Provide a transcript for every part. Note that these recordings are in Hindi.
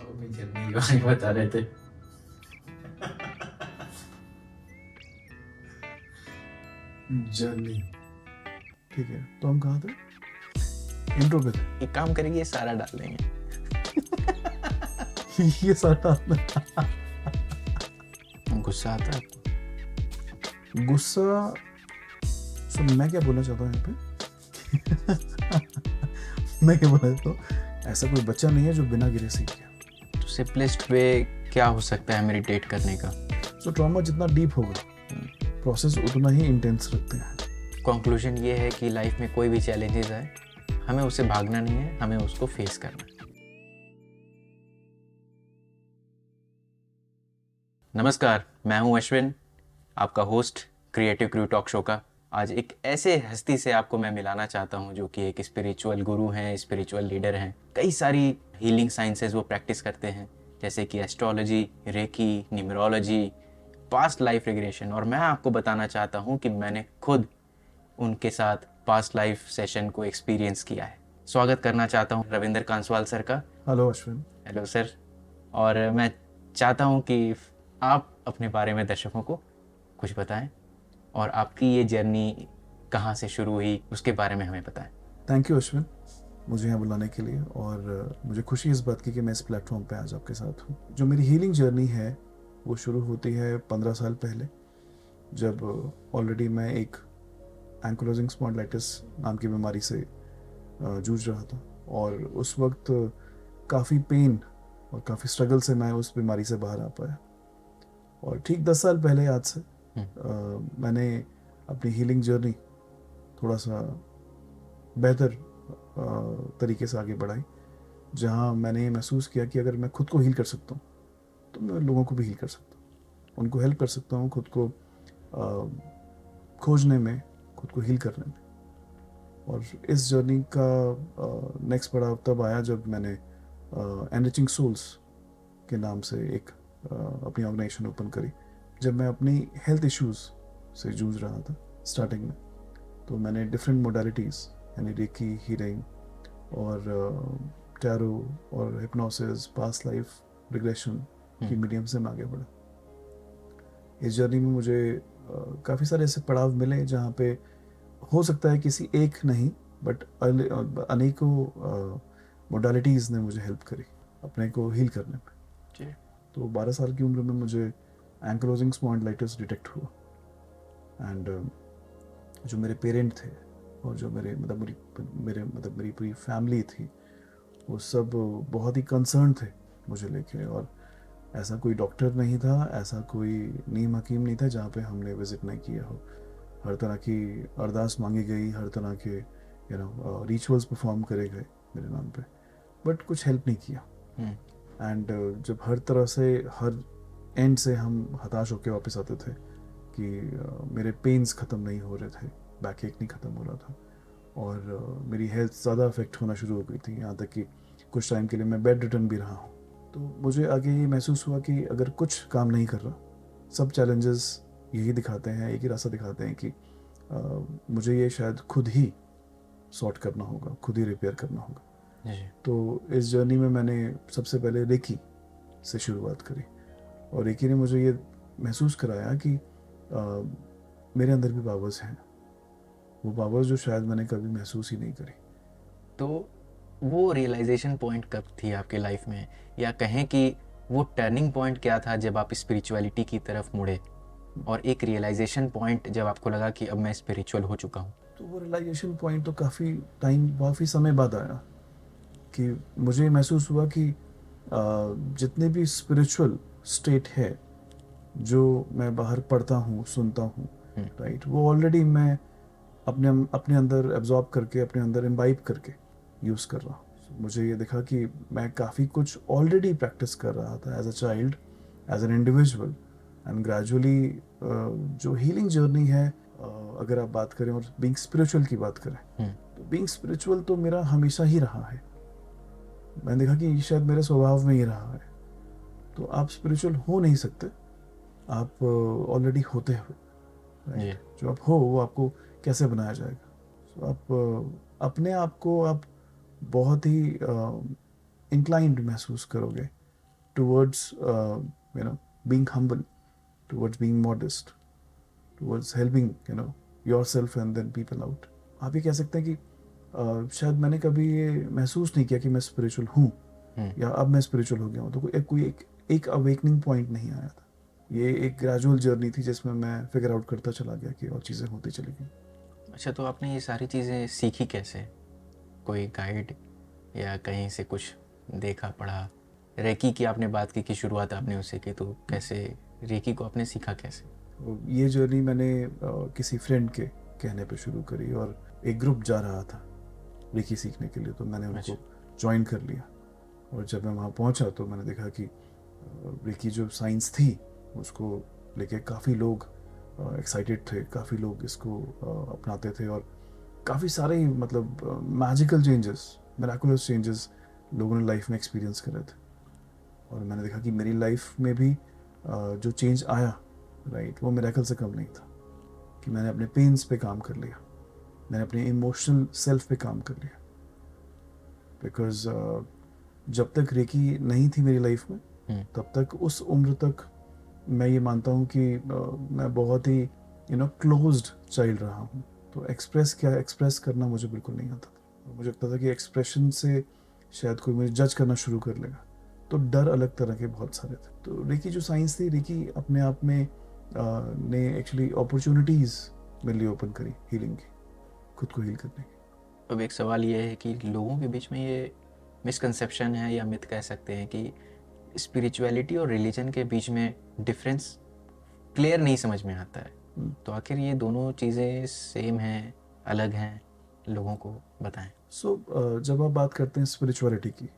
अपनी जर्नी के बारे में बता रहे थे। जर्नी, ठीक है। तो हम कहाँ थे? इंट्रो पे थे। एक काम करेंगे, ये सारा डाल देंगे। ये सारा गुस्सा आता है आपको? गुस्सा। सो मैं क्या बोलना चाहता हूँ यहाँ पे? मैं क्या बोलना चाहता हूँ, ऐसा कोई बच्चा नहीं है जो बिना गिरे सीख गया। तो सिंपलेस्ट वे क्या हो सकता है मेडिटेट करने का? सो ट्रॉमा जितना डीप होगा, प्रोसेस उतना ही इंटेंस रखते हैं। कंक्लूजन ये है कि लाइफ में कोई भी चैलेंजेस आए, हमें उससे भागना नहीं है, हमें उसको फेस करना है। नमस्कार, मैं हूं अश्विन, आपका host creative crew talk show का। आज एक ऐसे हस्ती से आपको मैं मिलाना चाहता हूं जो कि एक स्पिरिचुअल गुरु हैं, स्पिरिचुअल लीडर हैं। कई सारी हीलिंग साइंसेस वो प्रैक्टिस करते हैं, जैसे कि astrology, reiki, numerology, past life regression. और मैं आपको बताना चाहता हूं कि मैंने खुद उनके साथ पास्ट लाइफ सेशन को एक्सपीरियंस किया है। स्वागत करना चाहता हूं रविंदर कांसवाल सर का। हेलो अश्विन। Hello sir. और मैं चाहता हूं कि आप अपने बारे में दर्शकों को कुछ बताएं और आपकी ये जर्नी कहाँ से शुरू हुई उसके बारे में हमें बताएं। थैंक यू अश्विन, मुझे यहाँ बुलाने के लिए। और मुझे खुशी इस बात की कि मैं इस प्लेटफॉर्म पे आज आपके साथ हूँ। जो मेरी हीलिंग जर्नी है वो शुरू होती है 15 साल पहले, जब ऑलरेडी मैं एक एंकोलोजिंग स्पॉन्डिलाइटिस नाम की बीमारी से जूझ रहा था। और उस वक्त काफ़ी पेन और काफ़ी स्ट्रगल से मैं उस बीमारी से बाहर आ पाया। और ठीक 10 साल पहले आज से मैंने अपनी हीलिंग जर्नी थोड़ा सा बेहतर तरीके से आगे बढ़ाई, जहाँ मैंने ये महसूस किया कि अगर मैं खुद को हील कर सकता हूँ तो मैं लोगों को भी हील कर सकता हूँ, उनको हेल्प कर सकता हूँ खुद को खोजने में, खुद को हील करने में। और इस जर्नी का नेक्स्ट पड़ाव तब आया जब मैंने एनरिचिंग सोल्स के नाम से एक अपनी ऑर्गेनाइजेशन ओपन करी। जब मैं अपनी हेल्थ इश्यूज़ से जूझ रहा था स्टार्टिंग में, तो मैंने डिफरेंट मोडालिटीज़ यानी रेकी, हीलिंग और टैरो और हिप्नोसिस, पास्ट लाइफ रिग्रेशन की मीडियम से मैं आगे बढ़ा। इस जर्नी में मुझे काफ़ी सारे ऐसे पड़ाव मिले जहाँ पे हो सकता है किसी एक नहीं बट अनेकों मोडालिटीज़ ने मुझे हेल्प करी अपने को हील करने में। जी। तो 12 साल की उम्र में मुझे एंकोलोजिंग स्पॉन्डिलाइटिस डिटेक्ट हुआ। एंड जो मेरे पेरेंट थे और जो मेरी पूरी फैमिली थी, वो सब बहुत ही कंसर्न थे मुझे लेके। और ऐसा कोई डॉक्टर नहीं था, ऐसा कोई नीम हकीम नहीं था जहाँ पे हमने विजिट नहीं किया हो। हर तरह की अरदास मांगी गई, हर तरह के रिचुअल्स परफॉर्म करे गए मेरे नाम पे, बट कुछ हेल्प नहीं किया। एंड जब हर तरह से हर एंड से हम हताश होकर वापस आते थे कि मेरे पेन्स ख़त्म नहीं हो रहे थे, बैक एक नहीं ख़त्म हो रहा था, और मेरी हेल्थ ज़्यादा अफेक्ट होना शुरू हो गई थी, यहाँ तक कि कुछ टाइम के लिए मैं बेड रिटर्न भी रहा हूँ। तो मुझे आगे ये महसूस हुआ कि अगर कुछ काम नहीं कर रहा, सब चैलेंजेस यही दिखाते हैं, एक ही रास्ता दिखाते हैं कि मुझे ये शायद खुद ही सॉर्ट करना होगा, खुद ही रिपेयर करना होगा। जी। तो इस जर्नी में मैंने सबसे पहले रेकी से शुरुआत करी, और रेकी ने मुझे ये महसूस कराया कि मेरे अंदर भी पावर्स हैं, वो पावर्स जो शायद मैंने कभी महसूस ही नहीं करी। तो वो रियलाइजेशन पॉइंट कब थी आपकी लाइफ में, या कहें कि वो टर्निंग पॉइंट क्या था जब आप स्पिरिचुअलिटी की तरफ मुड़े, और एक रियलाइजेशन पॉइंट जब आपको लगा कि अब मैं स्पिरिचुअल हो चुका हूँ? तो वो रियलाइजेशन पॉइंट तो काफ़ी समय बाद आया कि मुझे महसूस हुआ कि जितने भी स्पिरिचुअल स्टेट है जो मैं बाहर पढ़ता हूँ, सुनता हूँ, राइट, वो ऑलरेडी मैं अपने अंदर एब्जॉर्ब करके, अपने अंदर इम्बाइब करके यूज़ कर रहा हूँ। मुझे ये दिखा कि मैं काफ़ी कुछ ऑलरेडी प्रैक्टिस कर रहा था as a child, as an individual, and gradually जो हीलिंग जर्नी है, अगर आप बात करें और बीइंग स्पिरिचुअल की बात करें, तो बीइंग स्पिरिचुअल तो मेरा हमेशा ही रहा है। मैंने देखा कि ये शायद मेरे स्वभाव में ही रहा है। तो आप स्पिरिचुअल हो नहीं सकते, आप ऑलरेडी होते हो, राइट। जो आप हो वो आपको कैसे बनाया जाएगा? तो आप अपने आप को आप बहुत ही इंक्लाइंड महसूस करोगे towards being humble, towards being modest, towards helping yourself and then people out. आप ये कह सकते हैं कि शायद मैंने कभी ये महसूस नहीं किया कि मैं स्पिरिचुअल हूँ या अब मैं स्पिरिचुअल हो गया हूँ, तो कोई एक अवेकनिंग पॉइंट नहीं आया था. ये एक ग्रेजुअल जर्नी थी जिसमें मैं फिगर आउट करता चला गया कि और चीज़ें होती चली गई. अच्छा, तो आपने ये सारी चीज़ें सीखी कैसे? कोई गाइड या कहीं से कुछ देखा पढ़ा? रेकी की आपने बात की कि शुरुआत आपने उससे की, तो कैसे रेकी को आपने सीखा कैसे? ये जर्नी मैंने किसी फ्रेंड के कहने पे शुरू करी, और एक ग्रुप जा रहा था रेकी सीखने के लिए, तो मैंने उनको ज्वाइन कर लिया. और जब मैं वहाँ पहुँचा तो मैंने देखा कि रेकी जो साइंस थी उसको लेके काफ़ी लोग एक्साइटेड थे, काफ़ी लोग इसको अपनाते थे, और काफ़ी सारे मतलब मैजिकल चेंजेस, मिराकुलस चेंजेस लोगों ने लाइफ में एक्सपीरियंस करे थे. और मैंने देखा कि मेरी लाइफ में भी जो चेंज आया, राइट, वो मिरेकल से कम नहीं था. कि मैंने अपने पेन्स पे काम कर लिया, मैंने अपने इमोशनल सेल्फ पे काम कर लिया. बिकॉज जब तक रेकी नहीं थी मेरी लाइफ में, तब तक उस उम्र तक मैं ये मानता हूँ कि मैं बहुत ही क्लोज्ड चाइल्ड रहा हूँ. तो एक्सप्रेस करना मुझे बिल्कुल नहीं आता था. मुझे लगता था कि एक्सप्रेशन से शायद कोई मुझे जज करना शुरू कर लेगा. तो डर अलग तरह के बहुत सारे थे. तो रेकी जो साइंस थी, रेकी अपने आप में ने एक्चुअली अपॉर्चुनिटीज़ मेरे लिए ओपन करी हीलिंग की, खुद को हील करने की. अब एक सवाल ये है कि लोगों के बीच में ये मिसकंसेप्शन है या मिथ कह सकते हैं कि स्पिरिचुअलिटी और रिलीजन के बीच में डिफरेंस क्लियर नहीं समझ में आता है. तो आखिर ये दोनों चीज़ें सेम हैं, अलग हैं? लोगों को बताएं. जब आप बात करते हैं स्पिरिचुअलिटी की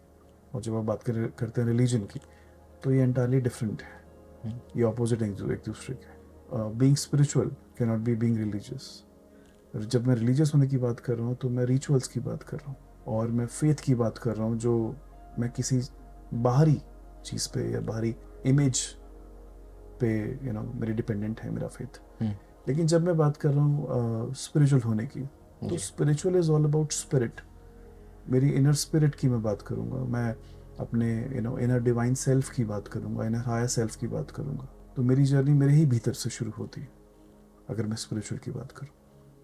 और जब आप बात करते हैं रिलीजन की, तो ये एंटायरली डिफरेंट है. ये ऑपोजिट हैं एक दूसरे के. Being spiritual can not be being religious. जब मैं रिलीजियस होने की बात कर रहा हूँ तो मैं रिचुअल्स की बात कर रहा हूँ, और मैं फेथ की बात कर रहा हूँ, जो मैं किसी बाहरी चीज़ पे या बाहरी इमेज पे मेरी डिपेंडेंट है मेरा फेथ. लेकिन जब मैं बात कर रहा हूँ स्पिरिचुअल होने की, तो spiritual is all about spirit. मेरी इनर स्पिरिट की मैं बात करूँगा, मैं अपने इनर डिवाइन सेल्फ की बात करूँगा, इनर हायर सेल्फ की बात करूँगा. तो मेरी जर्नी मेरे ही भीतर से शुरू होती है अगर मैं स्पिरिचुअल की बात करूँ.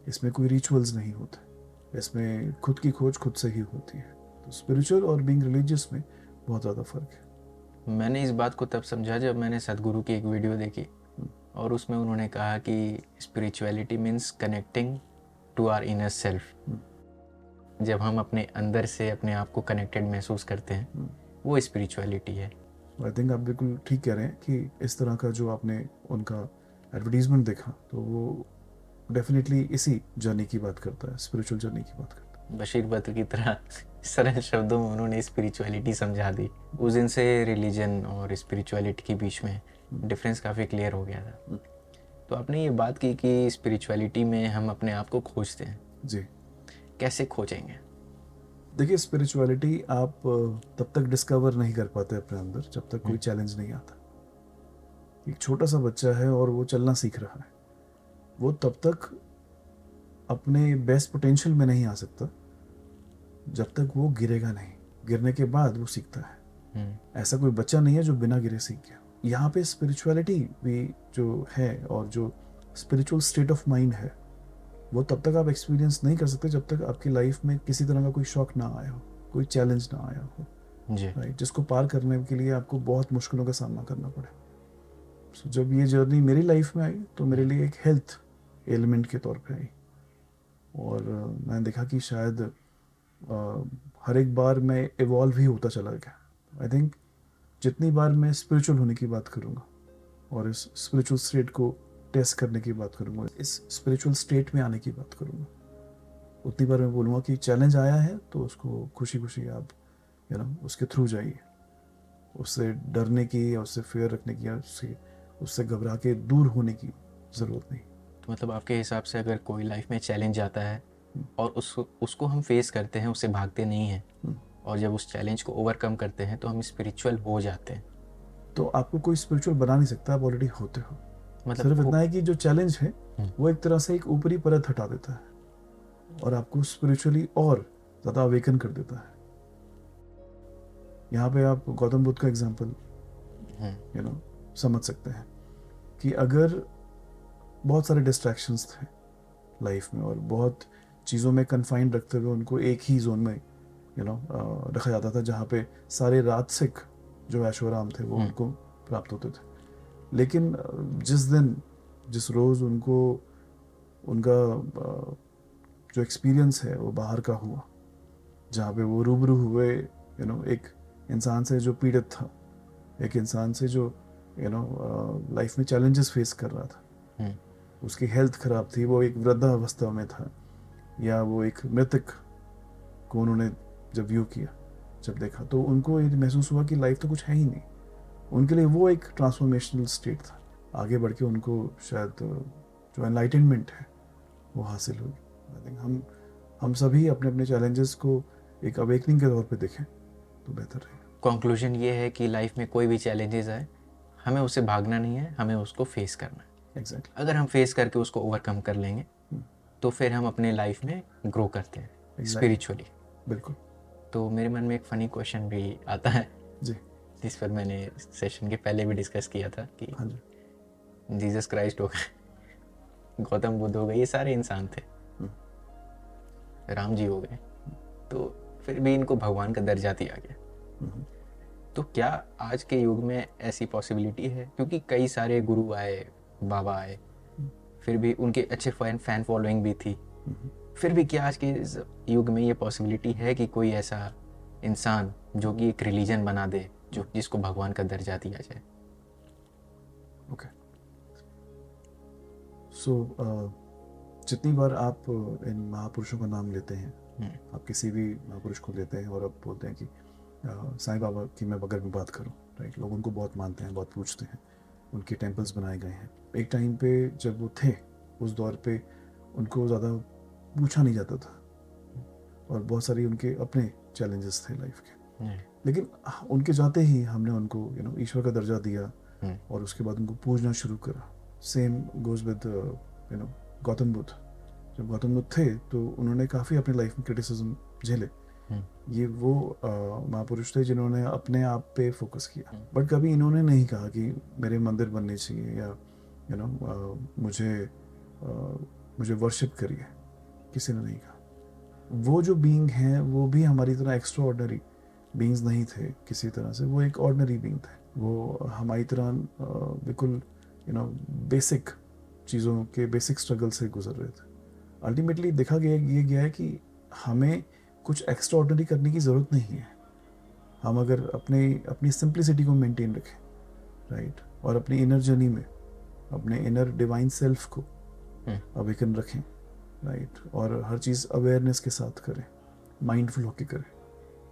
इसमें कोई रिचुअल्स नहीं होते, इसमें खुद की खोज खुद से ही होती है. तो स्पिरिचुअल और बीइंग रिलीजियस में बहुत ज़्यादा फ़र्क है. मैंने इस बात को तब समझा जब मैंने सदगुरु की एक वीडियो देखी, और उसमें उन्होंने कहा कि spirituality means connecting to our inner self. जब हम अपने अंदर से अपने आप को कनेक्टेड महसूस करते हैं, वो स्पिरिचुअलिटी है. आई थिंक आप बिल्कुल ठीक कह रहे हैं कि इस तरह का जो आपने उनका एडवर्टीजमेंट देखा, तो वो डेफिनेटली इसी जर्नी की बात करता है, स्पिरिचुअल जर्नी की बात करता है. बशीर बद्र की तरह सरल शब्दों में उन्होंने स्पिरिचुअलिटी समझा दी. उस दिन से रिलीजन और स्पिरिचुअलिटी के बीच में डिफरेंस काफ़ी क्लियर हो गया था. तो आपने ये बात की कि स्पिरिचुअलिटी में हम अपने आप को खोजते हैं. जी. कैसे खोजेंगे? देखिए, स्पिरिचुअलिटी आप तब तक डिस्कवर नहीं कर पाते अपने अंदर जब तक कोई चैलेंज नहीं आता. एक छोटा सा बच्चा है और वो चलना सीख रहा है, वो तब तक अपने बेस्ट पोटेंशियल में नहीं आ सकता जब तक वो गिरेगा नहीं. गिरने के बाद वो सीखता है. ऐसा कोई बच्चा नहीं है जो बिना गिरे सीख गया. यहाँ पे स्पिरिचुअलिटी भी जो है और जो स्पिरिचुअल स्टेट ऑफ माइंड है, वो तब तक आप एक्सपीरियंस नहीं कर सकते जब तक आपकी लाइफ में किसी तरह का कोई शॉक ना आया हो, कोई चैलेंज ना आया हो, राइट, जिसको पार करने के लिए आपको बहुत मुश्किलों का सामना करना पड़े. So, जब ये जर्नी मेरी लाइफ में आई तो मेरे लिए एक हेल्थ एलिमेंट के तौर पे आई, और मैंने देखा कि शायद हर एक बार मैं इवॉल्व ही होता चला गया. आई थिंक जितनी बार मैं स्पिरिचुअल होने की बात करूँगा और इस स्पिरिचुअल स्टेट को टेस्ट करने की बात करूँगा, इस स्पिरिचुअल स्टेट में आने की बात करूँगा, उतनी बार मैं बोलूँगा कि चैलेंज आया है तो उसको खुशी खुशी आप उसके थ्रू जाइए. उससे डरने की या उससे फेयर रखने की या उससे घबरा के दूर होने की ज़रूरत नहीं. तो मतलब आपके हिसाब से अगर कोई लाइफ में चैलेंज आता है और उसको हम फेस करते हैं, उससे भागते नहीं हैं, और जब उस चैलेंज को ओवरकम करते हैं तो हम स्पिरिचुअल हो जाते हैं. तो आपको कोई स्पिरिचुअल बना नहीं सकता, आप ऑलरेडी होते हो. मतलब सिर्फ इतना है कि जो चैलेंज है वो एक तरह से एक ऊपरी परत हटा देता है और आपको स्पिरिचुअली और ज़्यादा अवेकन कर देता है. यहाँ पे आप गौतम बुद्ध का एग्जाम्पल समझ सकते हैं कि अगर बहुत सारे डिस्ट्रैक्शंस थे लाइफ में और बहुत चीज़ों में कन्फाइंड रखते हुए उनको एक ही जोन में रखा जाता था जहाँ पे सारे राजसिक जो ऐशो आराम थे वो उनको प्राप्त होते थे। लेकिन जिस रोज़ उनको उनका जो एक्सपीरियंस है वो बाहर का हुआ, जहाँ पे वो रूबरू हुए एक इंसान से जो पीड़ित था, एक इंसान से जो लाइफ में चैलेंजेस फेस कर रहा था, उसकी हेल्थ ख़राब थी, वो एक वृद्धावस्था में था, या वो एक मृतक को उन्होंने जब व्यू किया, जब देखा, तो उनको ये महसूस हुआ कि लाइफ तो कुछ है ही नहीं। उनके लिए वो एक ट्रांसफॉर्मेशनल स्टेट था। आगे बढ़ के उनको शायद जो एनलाइटनमेंट है वो हासिल हुई। आई थिंक हम सभी अपने अपने चैलेंजेस को एक अवेकनिंग के तौर पे देखें तो बेहतर रहेगा। कंक्लूजन ये है कि लाइफ में कोई भी चैलेंजेस आए, हमें उससे भागना नहीं है, हमें उसको फेस करना है। एग्जैक्टली। अगर हम फेस करके उसको ओवरकम कर लेंगे तो फिर हम अपने लाइफ में ग्रो करते हैं स्पिरिचुअली। बिल्कुल। तो मेरे मन में एक फ़नी क्वेश्चन भी आता है जी, जिस पर मैंने सेशन के पहले भी डिस्कस किया था कि हाँ जी, जीसस क्राइस्ट हो गए, गौतम बुद्ध हो गए, ये सारे इंसान थे, राम जी हो गए, तो फिर भी इनको भगवान का दर्जा दिया गया। तो क्या आज के युग में ऐसी पॉसिबिलिटी है, क्योंकि कई सारे गुरु आए, बाबा आए, फिर भी उनके अच्छे फैन फॉलोइंग भी थी, फिर भी क्या आज के इस युग में ये पॉसिबिलिटी है कि कोई ऐसा इंसान जो कि एक रिलीजन बना दे जिसको भगवान का दर्जा दिया जाए? ओके। सो जितनी बार आप इन महापुरुषों का नाम लेते हैं, आप किसी भी महापुरुष को लेते हैं और आप बोलते हैं कि साईं बाबा की मैं अगर मैं बात करूं, राइट, लोग उनको बहुत मानते हैं, बहुत पूछते हैं, उनके टेम्पल्स बनाए गए हैं। एक टाइम पे जब वो थे उस दौर पे उनको ज़्यादा पूछा नहीं जाता था और बहुत सारी उनके अपने चैलेंजेस थे लाइफ के, लेकिन उनके जाते ही हमने उनको ईश्वर का दर्जा दिया और उसके बाद उनको पूजना शुरू करा। Same goes with Gautam Buddha. जब गौतम बुद्ध थे तो उन्होंने काफ़ी अपनी लाइफ में क्रिटिसिज्म झेले। ये वो महापुरुष थे जिन्होंने अपने आप पे फोकस किया, बट कभी इन्होंने नहीं कहा कि मेरे मंदिर बनने चाहिए या मुझे वर्शिप करिए, किसी ने नहीं कहा। वो जो बीइंग हैं वो भी हमारी तरह एक्स्ट्रा ऑर्डिनरी बीइंग्स नहीं थे किसी तरह से, वो एक ऑर्डिनरी बीइंग थे। वो हमारी तरह बिल्कुल बेसिक चीज़ों के बेसिक स्ट्रगल से गुजर रहे थे। अल्टीमेटली देखा गया है कि हमें कुछ एक्स्ट्रा ऑर्डिनरी करने की ज़रूरत नहीं है। हम अगर अपनी सिंप्लिसिटी को मेंटेन रखें, राइट, और अपनी इनर जर्नी में अपने इनर डिवाइन सेल्फ को अवेकन रखें, राइट, और हर चीज़ अवेयरनेस के साथ करें, माइंडफुल होके करें,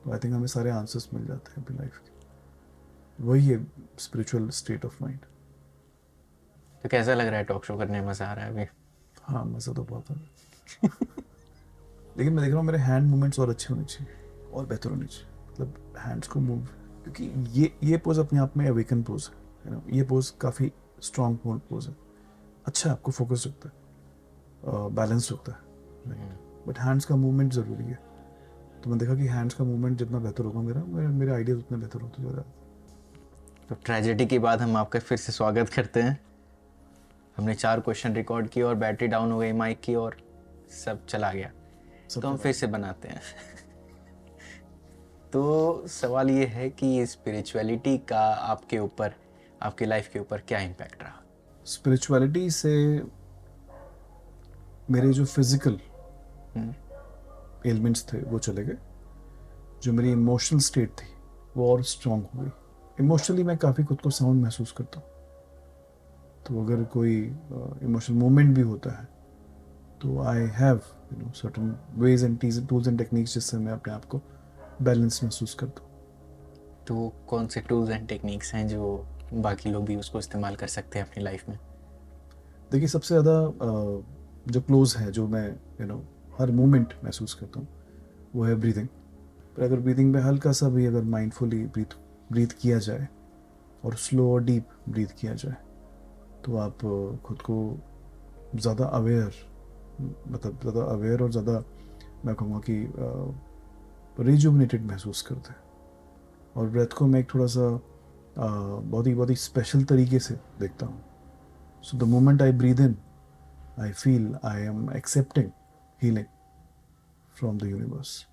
तो आई थिंक हमें सारे आंसर्स मिल जाते हैं अपनी लाइफ के। वही है स्पिरिचुअल स्टेट ऑफ माइंड। तो कैसा लग रहा है टॉक शो करने में? मज़ा आ रहा है अभी? हाँ, मज़ा तो बहुत आ रहा है लेकिन मैं देख रहा हूँ मेरे हैंड मूवमेंट्स और अच्छे होने चाहिए और बेहतर होने चाहिए, मतलब हैंड्स को मूव, क्योंकि ये पोज अपने आप में अवेकन पोज है, ये पोज काफ़ी स्ट्रॉन्ग पोज है, अच्छा आपको फोकस रखता है, बैलेंस रखता है, बट हैंड्स का मूवमेंट ज़रूरी है। तो मैं देखा कि हैंड्स का मूवमेंट जितना बेहतर होगा मेरे आइडियाज उतने बेहतर होते जा रहे हैं। तो ट्रेजेडी के बाद हम आपका फिर से स्वागत करते हैं। हमने 4 क्वेश्चन रिकॉर्ड किए और बैटरी डाउन हो गई माइक की और सब चला गया, तो हम फिर से बनाते हैं तो सवाल ये है कि स्पिरिचुअलिटी का आपके ऊपर, आपकी लाइफ के ऊपर क्या इम्पैक्ट रहा? स्पिरिचुअलिटी से मेरे जो फिजिकल एलिमेंट्स थे वो चले गए, जो मेरी इमोशनल स्टेट थी वो और स्ट्रांग हो गई। इमोशनली मैं काफ़ी खुद को साउंड महसूस करता हूँ, तो अगर कोई इमोशनल मूवमेंट भी होता है तो I have certain veg and tools and techniques जिससे मैं अपने आप को बैलेंस महसूस करता हूँ। तो कौन से टूल्स एंड टेक्निक्स हैं जो बाकी लोग भी उसको इस्तेमाल कर सकते हैं अपनी लाइफ में? देखिए, सबसे ज़्यादा जो क्लोज है, जो मैं हर मोमेंट महसूस करता हूँ, वो है ब्रीदिंग। पर अगर ब्रीदिंग में हल्का सा भी अगर माइंडफुली ब्रीथ किया जाए और स्लो और डीप ब्रीथ किया जाए तो आप खुद को ज़्यादा अवेयर, मतलब ज़्यादा अवेयर और ज़्यादा मैं कहूँगा कि रिजुविनेटेड महसूस करते हैं। और ब्रेथ को मैं एक थोड़ा सा बहुत ही स्पेशल तरीके से देखता हूँ. So the moment I breathe in, I feel I am accepting healing from the universe.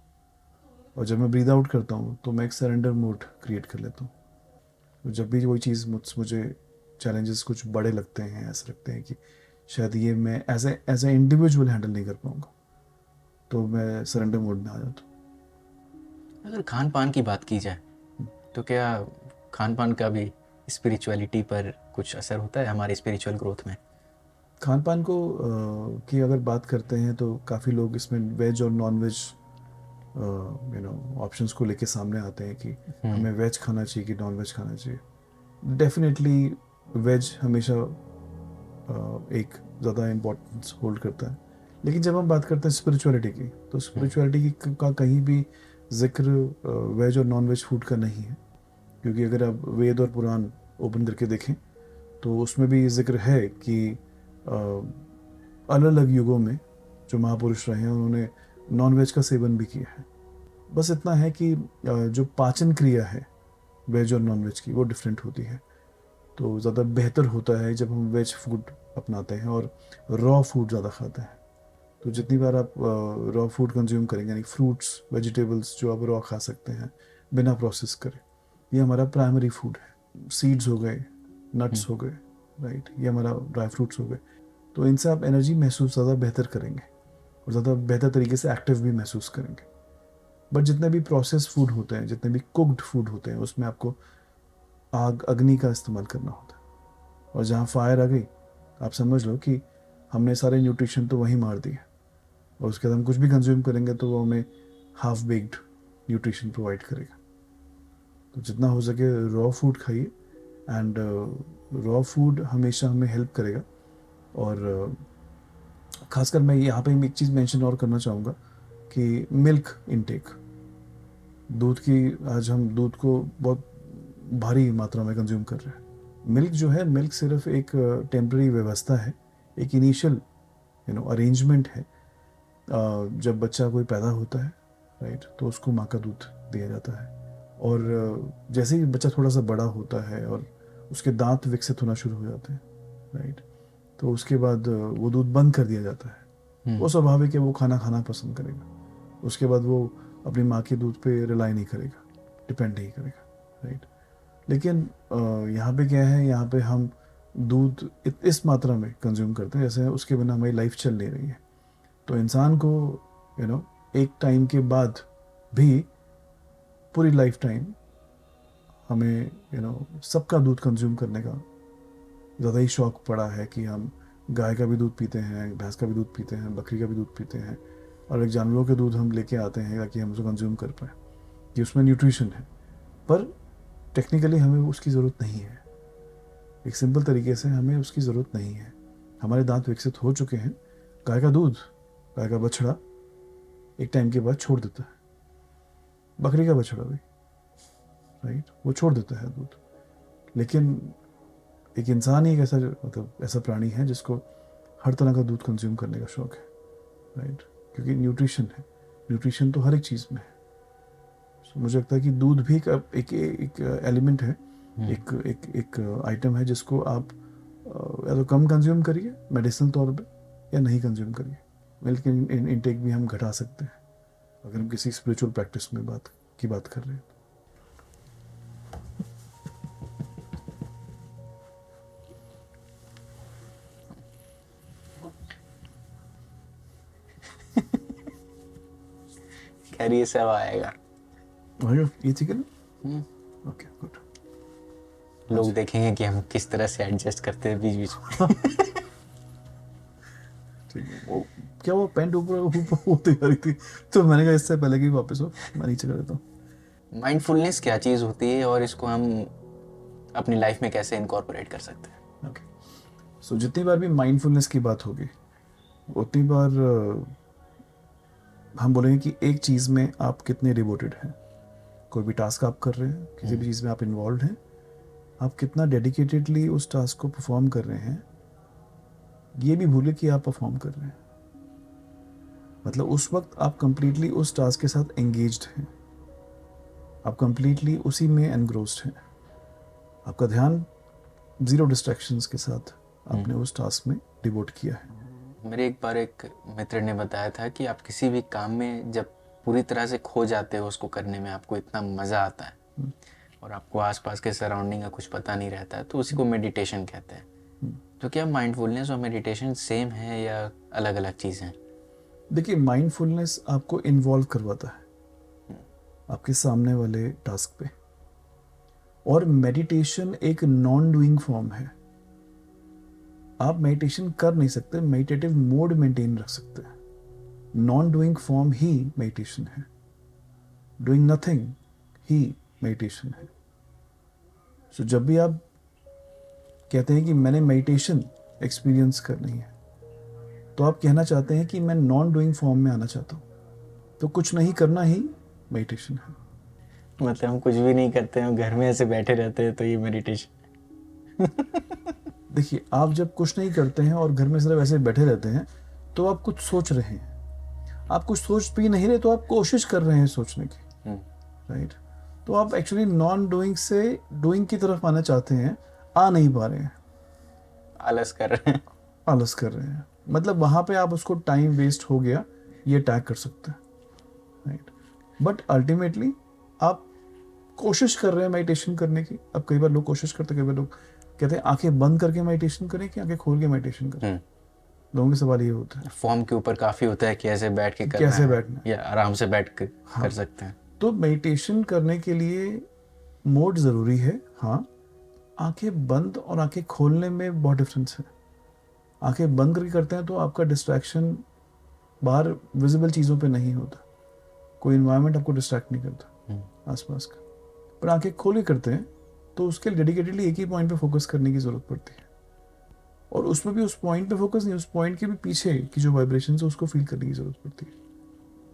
और जब मैं ब्रीद आउट करता हूँ तो मैं एक सरेंडर मोड क्रिएट कर लेता हूँ. तो जब भी कोई चीज़ मुझे चैलेंजेस कुछ बड़े लगते हैं, ऐसे लगते हैं कि शायद ये मैं एज ए इंडिविजुअल हैंडल नहीं कर पाऊँगा, तो मैं सरेंडर मोड में आ जाता हूँ. अगर खान पान की बात की जाए तो क्या खान पान का भी स्पिरिचुअलिटी पर कुछ असर होता है हमारे स्पिरिचुअल ग्रोथ में? खान पान को की अगर बात करते हैं तो काफ़ी लोग इसमें वेज और नॉन वेज ऑप्शंस को लेके सामने आते हैं कि हमें वेज खाना चाहिए कि नॉन वेज खाना चाहिए. डेफिनेटली वेज हमेशा एक ज़्यादा इम्पोर्टेंस होल्ड करता है. लेकिन जब हम बात करते हैं स्पिरिचुअलिटी की, तो स्पिरिचुअलिटी का कहीं भी जिक्र वेज और नॉन वेज फूड का नहीं है. क्योंकि अगर आप वेद और पुराण ओपन करके देखें तो उसमें भी जिक्र है कि अलग अलग युगों में जो महापुरुष रहे हैं उन्होंने नॉन वेज का सेवन भी किया है. बस इतना है कि जो पाचन क्रिया है वेज और नॉन वेज की वो डिफरेंट होती है. तो ज़्यादा बेहतर होता है जब हम वेज फूड अपनाते हैं और रॉ फूड ज़्यादा खाते हैं. तो जितनी बार आप रॉ फूड कंज्यूम करेंगे, यानी फ्रूट्स वेजिटेबल्स जो आप रॉ खा सकते हैं बिना प्रोसेस करे, ये हमारा प्राइमरी फूड है. सीड्स हो गए, नट्स हो गए, राइट, ये हमारा ड्राई फ्रूट्स हो गए. तो इनसे आप एनर्जी महसूस ज़्यादा बेहतर करेंगे और ज़्यादा बेहतर तरीके से एक्टिव भी महसूस करेंगे. बट जितने भी प्रोसेस फूड होते हैं, जितने भी कुक्ड फूड होते हैं, उसमें आपको अग्नि का इस्तेमाल करना होता है. और जहाँ फायर आ गई, आप समझ लो कि हमने सारे न्यूट्रिशन तो वहीं मार दिए, और उसके बाद हम कुछ भी कंज्यूम करेंगे तो वो हमें हाफ बेक्ड न्यूट्रिशन प्रोवाइड करेगा. तो जितना हो सके रॉ फूड खाइए, एंड रॉ फूड हमेशा हमें हेल्प करेगा. और खासकर मैं यहाँ पे एक चीज़ मेंशन और करना चाहूँगा कि मिल्क इनटेक, दूध की, आज हम दूध को बहुत भारी मात्रा में कंज्यूम कर रहे हैं. मिल्क जो है, मिल्क सिर्फ एक टेम्पररी व्यवस्था है, एक इनिशियल अरेंजमेंट है. जब बच्चा कोई पैदा होता है, राइट, तो उसको माँ का दूध दिया जाता है. और जैसे ही बच्चा थोड़ा सा बड़ा होता है और उसके दांत विकसित होना शुरू हो जाते हैं, राइट, तो उसके बाद वो दूध बंद कर दिया जाता है. वो स्वाभाविक है, वो खाना खाना पसंद करेगा. उसके बाद वो अपनी माँ के दूध पे रिलाई नहीं करेगा, डिपेंड नहीं करेगा, राइट. लेकिन यहाँ पे क्या है, यहाँ पे हम दूध इस मात्रा में कंज्यूम करते हैं जैसे उसके बिना हमारी लाइफ चल नहीं रही है. तो इंसान को एक टाइम के बाद भी पूरी लाइफ टाइम हमें सबका दूध कंज्यूम करने का ज़्यादा ही शौक़ पड़ा है कि हम गाय का भी दूध पीते हैं, भैंस का भी दूध पीते हैं, बकरी का भी दूध पीते हैं, और एक जानवरों के दूध हम लेके आते हैं ताकि हम उसको कंज्यूम कर पाएँ कि उसमें न्यूट्रिशन है. पर टेक्निकली हमें उसकी ज़रूरत नहीं है. एक सिंपल तरीके से हमें उसकी ज़रूरत नहीं है. हमारे दांत विकसित हो चुके हैं. गाय का दूध, गाय का बछड़ा एक टाइम के बाद छोड़ देता है, बकरी का बछड़ा भी, राइट, वो छोड़ देता है दूध. लेकिन एक इंसान ही एक ऐसा प्राणी है जिसको हर तरह का दूध कंज्यूम करने का शौक़ है, राइट, क्योंकि न्यूट्रिशन है. न्यूट्रिशन तो हर एक चीज़ में है. मुझे लगता है कि दूध भी एक एलिमेंट है, एक आइटम है जिसको आप या तो कम कंज्यूम करिए मेडिसिनल तौर पे, या नहीं कंज्यूम करिए. मिल्क इनटेक भी हम घटा सकते हैं अगर हम किसी स्पिरिचुअल प्रैक्टिस में बात कर रहे हैं. ये सब आएगा, ये ठीक है ना? Okay, good. लोग देखेंगे कि हम किस तरह से एडजस्ट करते हैं बीच बीच में. ठीक है. वो क्या, वो पेंट ऊपर होती जा रही थी, तो मैंने कहा इससे पहले कि वापस हो मैं नीचे कर देता हूँ. माइंडफुलनेस क्या चीज़ होती है और इसको हम अपनी लाइफ में कैसे इनकॉर्पोरेट कर सकते हैं? ओके, सो जितनी बार भी माइंडफुलनेस की बात होगी उतनी बार हम बोलेंगे कि एक चीज़ में आप कितने डिवोटेड हैं. कोई भी टास्क आप कर रहे हैं, किसी भी चीज़ में आप इन्वॉल्व हैं, आप कितना डेडिकेटेडली उस टास्क को परफॉर्म कर रहे हैं, ये भी भूले कि आप परफॉर्म कर रहे हैं. मतलब उस वक्त आप कंप्लीटली उस टास्क के साथ एंगेज्ड हैं, आप कंप्लीटली उसी में एनग्रोस्ड हैं. आपका ध्यान 0 डिस्ट्रैक्शंस के साथ आपने उस टास्क में डिवोट किया है। मेरे एक बार एक मित्र ने बताया था कि आप किसी भी काम में जब पूरी तरह से खो जाते हो उसको करने में, आपको इतना मज़ा आता है और आपको आसपास के सराउंडिंग का कुछ पता नहीं रहता है, तो उसी को मेडिटेशन कहते हैं। तो क्या माइंडफुलनेस और मेडिटेशन सेम है या अलग अलग चीज़ें हैं? देखिए, माइंडफुलनेस आपको इन्वॉल्व करवाता है आपके सामने वाले टास्क पे, और मेडिटेशन एक नॉन डूइंग फॉर्म है। आप मेडिटेशन कर नहीं सकते, मेडिटेटिव मोड मेंटेन रख सकते हैं। नॉन डूइंग फॉर्म ही मेडिटेशन है, डूइंग नथिंग ही मेडिटेशन है। सो जब भी आप कहते हैं कि मैंने मेडिटेशन एक्सपीरियंस करनी है, तो आप कहना चाहते हैं कि मैं नॉन डूइंग फॉर्म में आना चाहता हूँ, तो कुछ नहीं करना ही मेडिटेशन है। मतलब हम कुछ भी नहीं करते हैं, घर में ऐसे बैठे रहते हैं, तो ये मेडिटेशन? देखिए, आप जब कुछ नहीं करते हैं और घर में सिर्फ ऐसे बैठे रहते हैं, तो आप कुछ सोच रहे हैं। आप कुछ सोच भी नहीं रहे, तो आप कोशिश कर रहे हैं सोचने की, राइट? तो आप एक्चुअली नॉन डूइंग से डूइंग की तरफ आना चाहते हैं, आ नहीं पा रहे हैं, आलस कर रहे हैं। आलस कर रहे हैं। मतलब वहाँ पे आप उसको टाइम वेस्ट हो गया ये टैग कर सकते हैं, राइट? बट अल्टीमेटली आप कोशिश कर रहे हैं मेडिटेशन करने की। अब कई बार लोग कोशिश करते हैं, कई बार लोग कहते हैं आंखें बंद करके मेडिटेशन करें कि आंखें खोल के मेडिटेशन करें। लोगों के सवाल ये होता है। फॉर्म के ऊपर काफ़ी होता है कि ऐसे बैठ के करना कैसे है बैठना या आराम से बैठ के कर सकते हैं। तो मेडिटेशन करने के लिए मोड ज़रूरी है, हाँ। आंखें बंद और आंखें खोलने में बहुत डिफरेंस है। आंखें बंद करके करते हैं तो आपका डिस्ट्रैक्शन बाहर विजिबल चीज़ों पे नहीं होता, कोई इन्वायरमेंट आपको डिस्ट्रैक्ट नहीं करता आसपास का। पर आंखें खोल के करते हैं तो उसके लिए डेडिकेटेडली एक ही पॉइंट पे फोकस करने की ज़रूरत पड़ती है, और उसमें भी उस पॉइंट पे फोकस नहीं, उस पॉइंट के भी पीछे की जो वाइब्रेशन है उसको फील करने की ज़रूरत पड़ती है।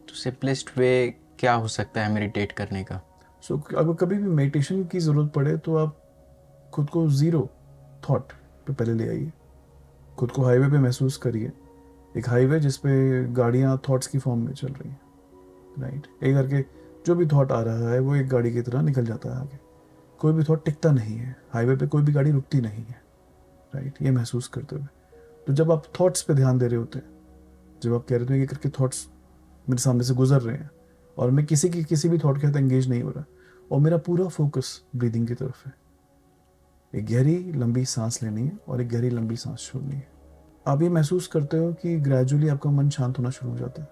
तो सिंपलेस्ट वे क्या हो सकता है मेडिटेट करने का? सो अगर कभी भी मेडिटेशन की ज़रूरत पड़े तो आप खुद को 0 थॉट पे पहले ले आइए। खुद को हाईवे पे महसूस करिए, एक हाईवे जिस पे गाड़ियाँ थॉट्स की फॉर्म में चल रही हैं, राइट? एक करके जो भी थॉट आ रहा है वो एक गाड़ी की तरह निकल जाता है आगे। कोई भी थॉट टिकता नहीं है, हाईवे पे कोई भी गाड़ी रुकती नहीं है, राइट? ये महसूस करते हुए, तो जब आप थॉट्स पे ध्यान दे रहे होते हैं, जब आप कह रहे हो ये करके थॉट्स मेरे सामने से गुजर रहे हैं और मैं किसी भी थॉट के साथ एंगेज नहीं हो रहा, और मेरा पूरा फोकस ब्रीदिंग की तरफ है। एक गहरी लंबी सांस लेनी है और एक गहरी लंबी सांस छोड़नी है। आप ये महसूस करते हो कि ग्रेजुअली आपका मन शांत होना शुरू हो जाता है।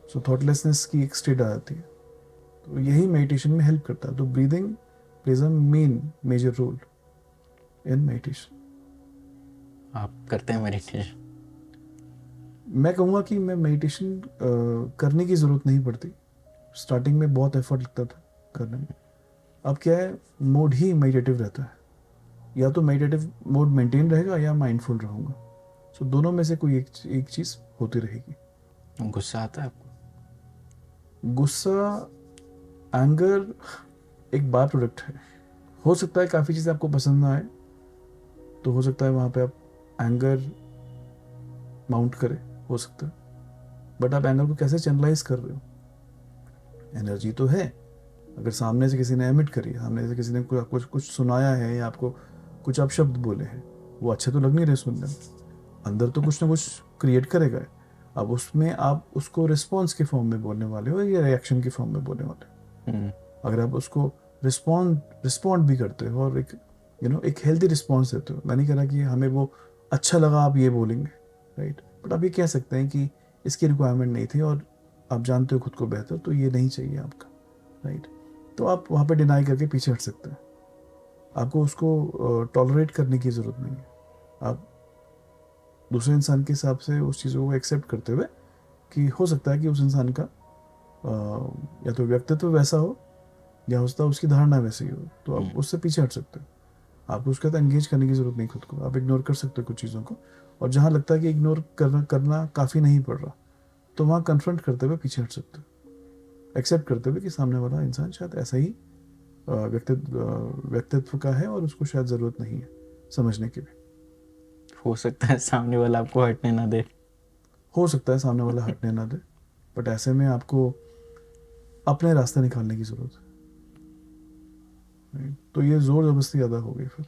सो थॉटलेसनेस की एक स्टेट आ जाती है। तो यही मेडिटेशन में हेल्प करता है। तो breathing plays a major role in meditation. आप करते हैं मेडिटेशन? मैं कहूँगा कि मैं मेडिटेशन करने की ज़रूरत नहीं पड़ती। स्टार्टिंग में बहुत एफर्ट लगता था करने में। अब क्या है, मोड ही मेडिटेटिव रहता है। या तो मेडिटेटिव मोड मेंटेन रहेगा या माइंडफुल रहूँगा। सो दोनों में से कोई एक चीज़ होती रहेगी। गुस्सा आता है आपको? गुस्सा, एंगर एक बाय प्रोडक्ट है। हो सकता है काफ़ी चीज़ें आपको पसंद ना आए, तो हो सकता है वहाँ पे आप एंगर माउंट करें, हो सकता है। बट आप एंगर को कैसे चैनलाइज कर रहे हो? एनर्जी तो है। अगर सामने से किसी ने एमिट करी, सामने से किसी ने कुछ सुनाया है या आपको कुछ आप शब्द बोले हैं, वो अच्छे तो लग नहीं रहे सुनने में, अंदर तो कुछ ना कुछ क्रिएट करेगा। अब उसमें आप उसको रिस्पॉन्स के फॉर्म में बोलने वाले हो या रिएक्शन के फॉर्म में बोलने वाले हो। अगर आप उसको रिस्पॉन्ड भी करते हो और एक हेल्दी रिस्पॉन्स देते हो, मैं नहीं कह रहा कि हमें वो अच्छा लगा आप ये बोलेंगे, राइट? बट आप ये कह सकते हैं कि इसकी रिक्वायरमेंट नहीं थी और आप जानते हो खुद को बेहतर, तो ये नहीं चाहिए आपका, राइट? तो आप वहाँ पे डिनाई करके पीछे हट सकते हैं। आपको उसको टॉलरेट करने की ज़रूरत नहीं है। आप दूसरे इंसान के हिसाब से उस चीज़ों को एक्सेप्ट करते हुए कि हो सकता है कि उस इंसान का या तो व्यक्तित्व वैसा हो या हो सकता है उसकी धारणा वैसी हो, तो आप उससे पीछे हट सकते हो। आपको उसके साथ एंगेज करने की ज़रूरत नहीं खुद को। आप इग्नोर कर सकते हो कुछ चीज़ों को, और जहाँ लगता है कि इग्नोर करना काफ़ी नहीं पड़ रहा, तो वहाँ कन्फ्रंट करते हुए पीछे हट सकते हो। एक्सेप्ट करते हुए कि सामने वाला इंसान शायद ऐसा ही व्यक्तित्व का है और उसको शायद ज़रूरत नहीं है समझने की भी। हो सकता है सामने वाला आपको हटने ना दे। हो सकता है सामने वाला हटने ना दे, बट ऐसे में आपको अपने रास्ते निकालने की ज़रूरत है। right? तो ये ज़ोर ज़बरदस्ती ज़्यादा हो गई फिर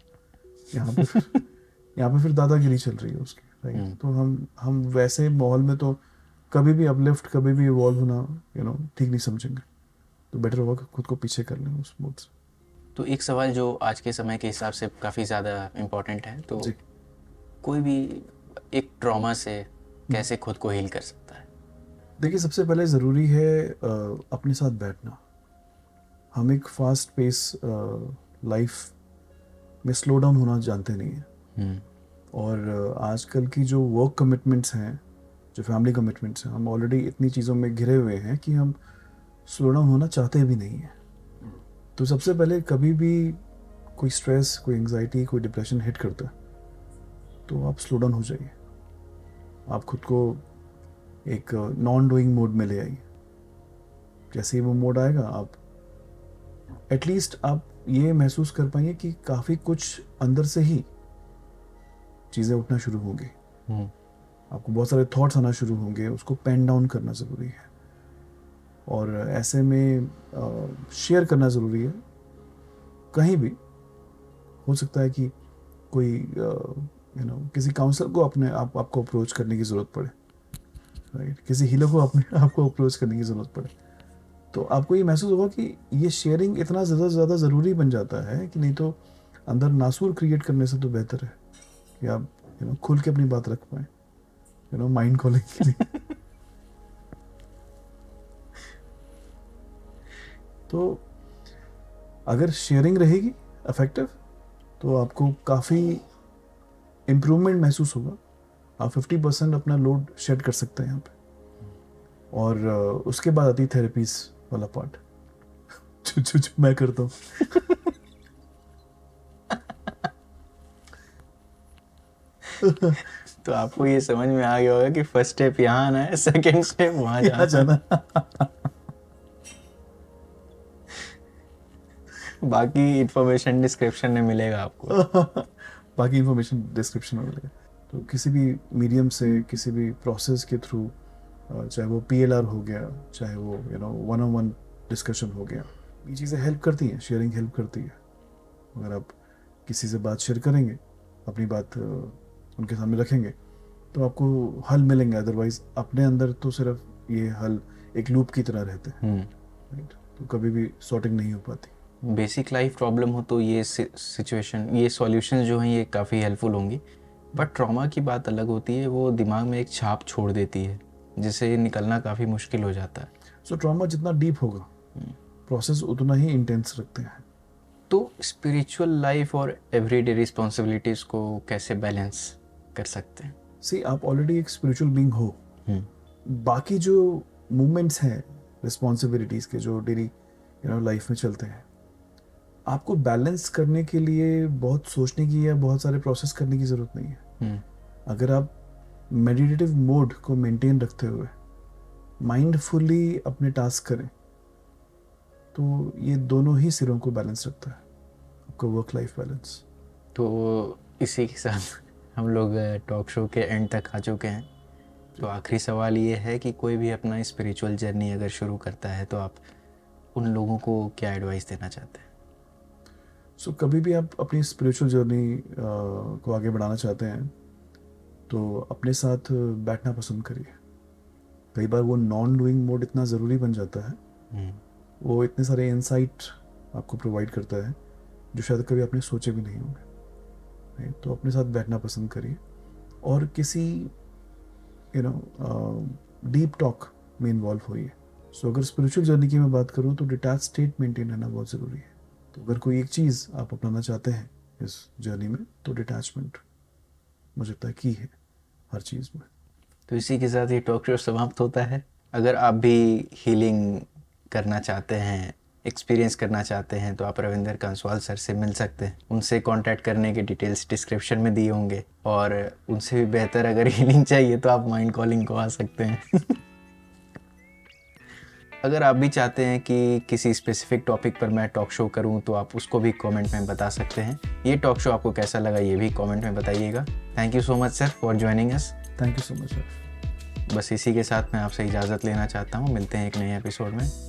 यहाँ पे फिर दादागिरी चल रही है उसकी, राइट? तो हम वैसे माहौल में तो कभी भी अपलिफ्ट, कभी भी इवॉल्व होना ठीक नहीं समझेंगे, तो बेटर होगा कि खुद को पीछे कर लें उस मोड से। तो एक सवाल जो आज के समय के हिसाब से काफ़ी ज़्यादा इम्पोर्टेंट है, तो जी। कोई भी एक ट्रॉमा से कैसे खुद को हील कर सकता है? देखिए, सबसे पहले ज़रूरी है अपने साथ बैठना। हम एक फास्ट पेस लाइफ में स्लो डाउन होना जानते नहीं हैं, और आजकल की जो वर्क कमिटमेंट्स हैं, जो फैमिली कमिटमेंट्स हैं, हम ऑलरेडी इतनी चीज़ों में घिरे हुए हैं कि हम स्लो डाउन होना चाहते भी नहीं हैं। तो सबसे पहले कभी भी कोई स्ट्रेस, कोई एंग्जाइटी, कोई डिप्रेशन हिट करता है तो आप स्लो डाउन हो जाइए। आप खुद को एक नॉन डूइंग मोड में ले आइए। जैसे ही वो मोड आएगा, आप एटलीस्ट आप ये महसूस कर पाएंगे कि काफ़ी कुछ अंदर से ही चीज़ें उठना शुरू होंगी। आपको बहुत सारे थॉट्स आना शुरू होंगे, उसको पेन डाउन करना ज़रूरी है, और ऐसे में शेयर करना ज़रूरी है। कहीं भी हो सकता है कि कोई किसी काउंसलर को आपको अप्रोच करने की ज़रूरत पड़े, राइट? किसी हीलर को आपको अप्रोच करने की ज़रूरत पड़े, तो आपको ये महसूस होगा कि ये शेयरिंग इतना ज़्यादा ज़रूरी बन जाता है कि नहीं तो अंदर नासूर क्रिएट करने से तो बेहतर है कि आप खुल के अपनी बात रख पाएँ, माइंड कॉलिंग के लिए। तो अगर शेयरिंग रहेगी इफेक्टिव, तो आपको काफ़ी इम्प्रूवमेंट महसूस होगा। आप 50% अपना लोड शेड कर सकते हैं यहाँ पे, और उसके बाद आती है थेरेपीज वाला पार्ट जो मैं करता हूँ। तो आपको ये समझ में आ गया होगा कि फर्स्ट स्टेप यहाँ आना है, सेकंड स्टेप वहाँ जाना। बाकी इंफॉर्मेशन डिस्क्रिप्शन में मिलेगा आपको। बाकी इंफॉर्मेशन डिस्क्रिप्शन में मिलेगा। तो किसी भी मीडियम से, किसी भी प्रोसेस के थ्रू, चाहे वो PLR हो गया, चाहे वो one-on-one डिस्कशन हो गया, ये चीज़ें हेल्प करती हैं, शेयरिंग हेल्प करती है। अगर आप किसी से बात शेयर करेंगे, अपनी बात उनके सामने रखेंगे, तो आपको हल मिलेंगे। अदरवाइज अपने अंदर तो सिर्फ ये हल एक लूप की तरह रहते हैं, राइट? तो कभी भी सॉर्टिंग नहीं हो पाती। बेसिक लाइफ प्रॉब्लम हो तो ये सिचुएशन, ये सॉल्यूशन जो हैं, ये काफ़ी हेल्पफुल होंगी। बट ट्रॉमा की बात अलग होती है, वो दिमाग में एक छाप छोड़ देती है, जिससे निकलना काफ़ी मुश्किल हो जाता है। सो ट्रॉमा जितना डीप होगा, प्रोसेस उतना ही इंटेंस रखते हैं। तो स्पिरिचुअल लाइफ और एवरीडे रिस्पॉन्सिबिलिटीज़ को कैसे बैलेंस कर सकते हैं? सी, आप ऑलरेडी एक स्पिरिचुअल बीइंग हो। बाकी जो मूवमेंट्स हैं रिस्पॉन्सिबिलिटीज़ के, जो डेली लाइफ में चलते हैं, आपको बैलेंस करने के लिए बहुत सोचने की या बहुत सारे प्रोसेस करने की ज़रूरत नहीं है। अगर आप मेडिटेटिव मोड को मेंटेन रखते हुए माइंडफुली अपने टास्क करें, तो ये दोनों ही सिरों को बैलेंस रखता है, आपका वर्क लाइफ बैलेंस। तो इसी के साथ हम लोग टॉक शो के एंड तक आ चुके हैं। तो आखिरी सवाल ये है कि कोई भी अपना स्पिरिचुअल जर्नी अगर शुरू करता है, तो आप उन लोगों को क्या एडवाइस देना चाहते हैं? सो कभी भी आप अपनी स्पिरिचुअल जर्नी को आगे बढ़ाना चाहते हैं, तो अपने साथ बैठना पसंद करिए। कई बार वो नॉन डूइंग मोड इतना ज़रूरी बन जाता है, वो इतने सारे इंसाइट आपको प्रोवाइड करता है जो शायद कभी आपने सोचे भी नहीं होंगे। तो अपने साथ बैठना पसंद करिए, और किसी डीप टॉक में इन्वॉल्व होइए। सो अगर स्पिरिचुअल जर्नी की मैं बात करूँ, तो डिटैच स्टेट मेंटेन रहना बहुत ज़रूरी है। तो अगर कोई एक चीज़ आप अपनाना चाहते हैं इस जर्नी में, तो डिटैचमेंट मुझे लगता है की है हर चीज़ में। तो इसी के साथ ही टॉक शो समाप्त होता है। अगर आप भी हीलिंग करना चाहते हैं, एक्सपीरियंस करना चाहते हैं, तो आप रविंदर कंसवाल सर से मिल सकते हैं। उनसे कांटेक्ट करने के डिटेल्स डिस्क्रिप्शन में दिए होंगे, और उनसे भी बेहतर अगर हीलिंग चाहिए तो आप माइंड कॉलिंग को आ सकते हैं। अगर आप भी चाहते हैं कि किसी स्पेसिफिक टॉपिक पर मैं टॉक शो करूं, तो आप उसको भी कमेंट में बता सकते हैं। ये टॉक शो आपको कैसा लगा, ये भी कमेंट में बताइएगा। Thank you so much sir for joining us. Thank you so much sir. बस इसी के साथ मैं आपसे इजाज़त लेना चाहता हूँ। मिलते हैं एक नए एपिसोड में।